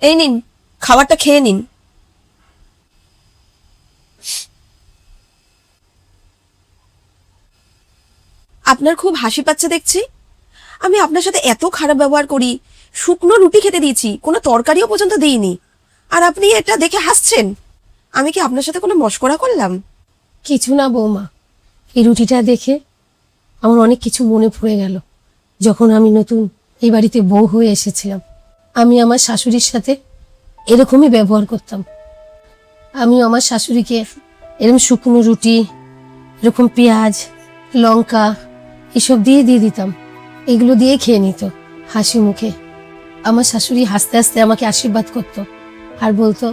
এই নিন, খাবারটা খেয়ে নিন। আপনার খুব হাসি পাচ্ছে দেখছি। আমি আপনার সাথে এত খারাপ ব্যবহার করি, শুকনো রুটি খেতে দিয়েছি, কোনো তরকারিও পর্যন্ত দিইনি, আর আপনি এটা দেখে হাসছেন। আমি কি আপনার সাথে কোনো মশকরা করলাম? কিছু না বৌমা, এই রুটিটা দেখে আমার অনেক কিছু মনে পড়ে গেল। যখন আমি নতুন এই বাড়িতে বউ হয়ে এসেছিলাম, আমি আমার শাশুড়ির সাথে এরকমই ব্যবহার করতাম। আমি আমার শাশুড়িকে এরকম শুকনো রুটি, এরকম পেঁয়াজ, লঙ্কা এসব দিয়ে দিতাম। এগুলো দিয়ে খেয়ে নিত হাসি মুখে। আমার শাশুড়ি হাসতে হাসতে আমাকে আশীর্বাদ করতো আর বলতো,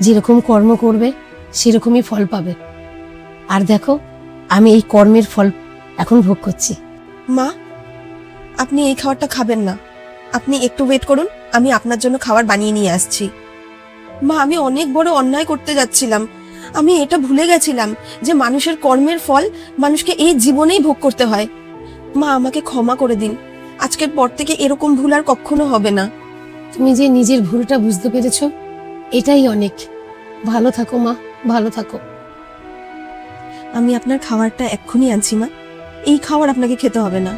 যেরকম কর্ম করবে সেরকমই ফল পাবে। আর দেখো, আমি এই কর্মের ফল এখন ভোগ করছি। মা, আপনি এই খাবারটা খাবেন না, আপনি একটু ওয়েট করুন, আমি আপনার জন্য খাবার বানিয়ে নিয়ে আসছি। মা, আমি অনেক বড় অন্যায় করতে যাচ্ছিলাম। আমি এটা ভুলে গেছিলাম যে মানুষের কর্মের ফল মানুষকে এই জীবনেই ভোগ করতে হয়। মা, আমাকে ক্ষমা করে দিন, আজকের পর থেকে এরকম ভুল আর কখনো হবে না। তুমি যে নিজের ভুলটা বুঝতে পেরেছো, এটাই অনেক। ভালো থাকো মা, ভালো থাকো। আমি আপনার খাবারটা এক্ষুনি আনছি মা, এই খাবার আপনাকে খেতে হবে না।